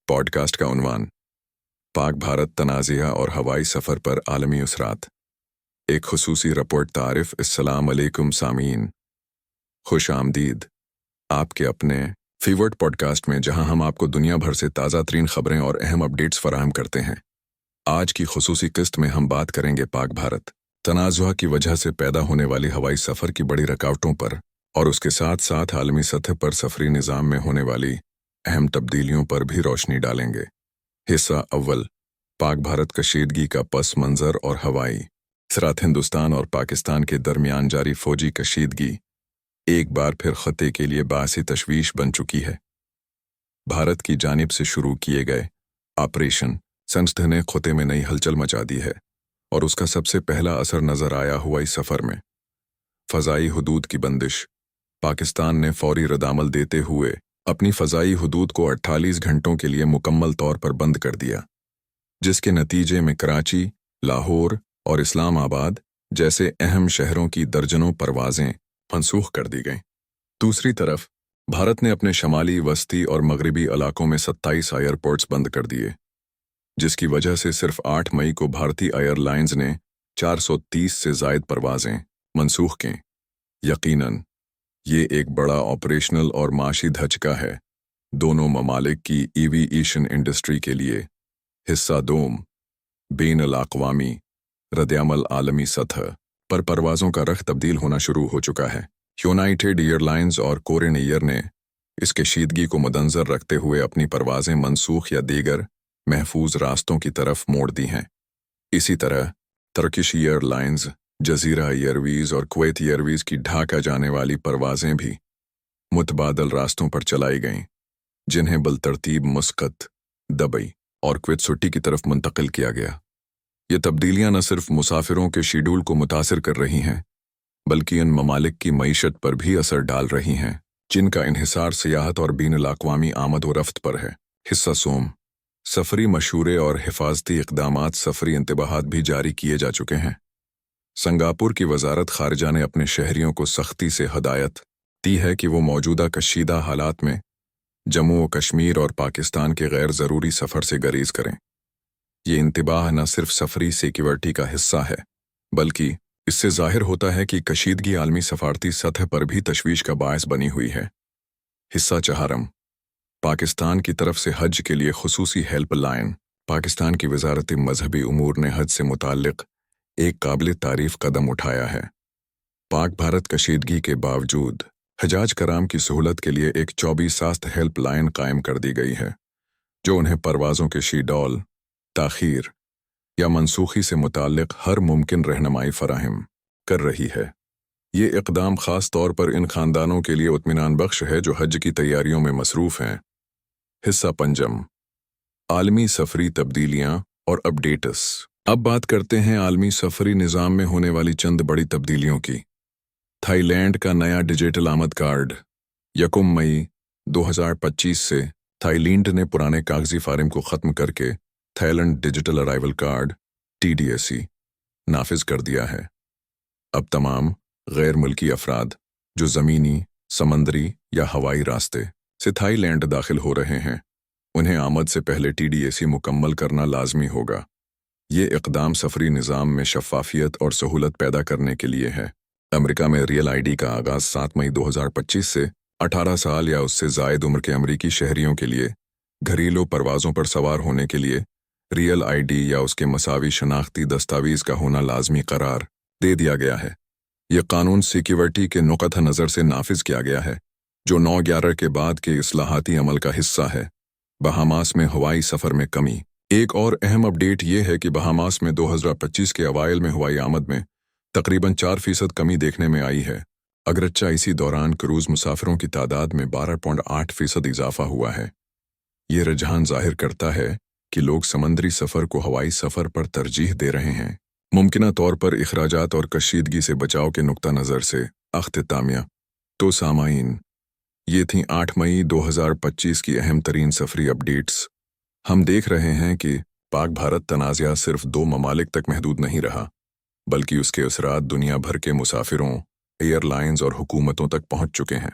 Podcast का उन्वान पाक भारत तनाज़िया और हवाई सफ़र पर आलमी असरात। एक खुसूसी रिपोर्ट तारिफ। अस्सलाम अलैकुम सामीन, खुश आमदीद आपके अपने फेवरेट पॉडकास्ट में, जहां हम आपको दुनिया भर से ताज़ा तरीन खबरें और अहम अपडेट्स फराहम करते हैं। आज की खुसूसी किस्त में हम बात करेंगे पाक भारत तनाज़ुआ की वजह से पैदा होने वाली हवाई सफ़र की बड़ी रुकावटों पर और उसके साथ साथ आलमी सतह पर सफरी निज़ाम में होने वाली अहम तब्दीलियों पर भी रोशनी डालेंगे। हिस्सा अव्वल, पाक भारत कशीदगी का पस मंज़र और हवाई असरात। हिंदुस्तान और पाकिस्तान के दरमियान जारी फौजी कशीदगी एक बार फिर खत्े के लिए बासी तशवीश बन चुकी है। भारत की जानिब से शुरू किए गए ऑपरेशन संस्थ ने खत्े में नई हलचल मचा दी है और उसका सबसे पहला असर नज़र आया हुआ इस सफ़र में। फ़ज़ाई हुदूद की बंदिश। पाकिस्तान ने फौरी रद्दामल देते हुए अपनी फ़ज़ाई हुदूद को 48 घंटों के लिए मुकम्मल तौर पर बंद कर दिया, जिसके नतीजे में कराची, लाहौर और इस्लामाबाद जैसे अहम शहरों की दर्जनों परवाज़ें मनसूख कर दी गईं। दूसरी तरफ भारत ने अपने शमाली, वस्ती और मगरबी इलाकों में 27 एयरपोर्ट्स बंद कर दिए, जिसकी वजह से सिर्फ 8 मई को भारतीय एयरलाइंस ने 430 से ज़ायद परवाज़ें मनसूख कीं। यकीनन ये एक बड़ा ऑपरेशनल और माशी धचका है दोनों ममालिक की एविएशन इंडस्ट्री के लिए। हिस्सा दोम, बैनुल-अक़वामी रद्द-ए-अमल। आलमी सतह पर परवाज़ों का रख तब्दील होना शुरू हो चुका है। यूनाइटेड एयरलाइंस और कोरियन एयर ने इस कशीदगी को मद्देनज़र रखते हुए अपनी परवाज़ें मनसूख या दीगर महफूज रास्तों की तरफ मोड़ दी हैं। इसी तरह टर्किश एयरलाइंस, जज़ीरा एयरवेज़ और कुवैत एयरवेज़ की ढाका जाने वाली परवाज़ें भी मुतबादल रास्तों पर चलाई गईं, जिन्हें बलतरतीब मुस्कत, दुबई और कुवैत सिटी की तरफ मुंतकिल किया गया। ये तब्दीलियां न सिर्फ मुसाफिरों के शेड्यूल को मुतासिर कर रही हैं, बल्कि इन ममालिक की मईशत पर भी असर डाल रही हैं, जिनका इन्हिसार सियाहत और बैनुल-अक़वामी आमद व रफ्त पर है। हिस्सा सोम, सफरी मशूरे और हिफाजती इक़दामात। सफरी इंतबाहात भी जारी किए जा चुके हैं। सिंगापुर की वजारत खारिजा ने अपने शहरियों को सख्ती से हदायत दी है कि वो मौजूदा कशीदा हालात में जम्मू व कश्मीर और पाकिस्तान के गैर ज़रूरी सफ़र से गरीज करें। ये इंतबाह न सिर्फ सफरी सिक्योरिटी का हिस्सा है, बल्कि इससे ज़ाहिर होता है कि कशीदगी आलमी सफारती सतह पर भी तशवीश का बायस बनी हुई है। हिस्सा चहारम, पाकिस्तान की तरफ से हज के लिए खुसूसी हेल्पलाइन। पाकिस्तान की वजारत मजहबी उमूर ने हज से मुताल्लिक़ एक काबिल तारीफ़ कदम उठाया है। पाक भारत कशीदगी के बावजूद हजाज कराम की सहूलत के लिए एक 24 सास्त हेल्पलाइन कायम कर दी गई है, जो उन्हें परवाज़ों के शेड्यूल, ताख़ीर या मनसूखी से मुताल्लिक़ हर मुमकिन रहनुमाई फराहम कर रही है। ये इक़दाम ख़ास तौर पर इन ख़ानदानों के लिए इत्मीनान बख्श है जो हज की तैयारियों में मसरूफ़ हैं। हिस्सा पंजम, आलमी सफरी तब्दीलियाँ और अपडेट्स। अब बात करते हैं आलमी सफरी निज़ाम में होने वाली चंद बड़ी तब्दीलियों की। थाईलैंड का नया डिजिटल आमद कार्ड। 1 मई 2025 से थाईलैंड ने पुराने कागजी फार्म को ख़त्म करके Thailand digital arrival card TDSC नाफिज कर दिया है। अब तमाम गैर मुल्की अफराद जो ज़मीनी, समंदरी या हवाई रास्ते से थाईलैंड दाखिल हो रहे हैं, उन्हें आमद से पहले TDSC मुकम्मल करना लाजमी होगा। ये इक़दाम सफरी निज़ाम में शफ़ाफियत और सहूलत पैदा करने के लिए है। अमेरिका में रियल ID का आगाज़ 7 मई 2025 से 18 साल या उससे ज़ायद उम्र के अमरीकी शहरियों के लिए घरेलू परवाज़ों पर सवार होने के लिए रियल ID या उसके मसावी शनाख्ती दस्तावेज़ का होना लाजमी करार दे दिया गया है। यह कानून सिक्योरिटी के नुक़्ता नज़र से नाफिज किया गया है, जो 9/11 के बाद के इस्लाहाती अमल का हिस्सा है। बहामास में हवाई सफ़र में कमी। एक और अहम अपडेट ये है कि बहामास में 2025 के अवाइल में हवाई आमद में तकरीबन 4% कमी देखने में आई है, अगरचा इसी दौरान क्रूज़ मुसाफिरों की तादाद में 12.8% इजाफा हुआ है। ये रुझान ज़ाहिर करता है कि लोग समंदरी सफ़र को हवाई सफ़र पर तरजीह दे रहे हैं। मुमकिना तौर पर इखराजात और कशीदगी से बचाव के नुक्ता नज़र से अख्तितामिया। तो सामाईन, ये थीं 8 मई 2025 की अहम तरीन सफरी अपडेट्स। हम देख रहे हैं कि पाक भारत तनाज़ा सिर्फ 2 ममालिक तक महदूद नहीं रहा, बल्कि उसके असरात दुनिया भर के मुसाफिरों, एयरलाइंस और हुकूमतों तक पहुंच चुके हैं।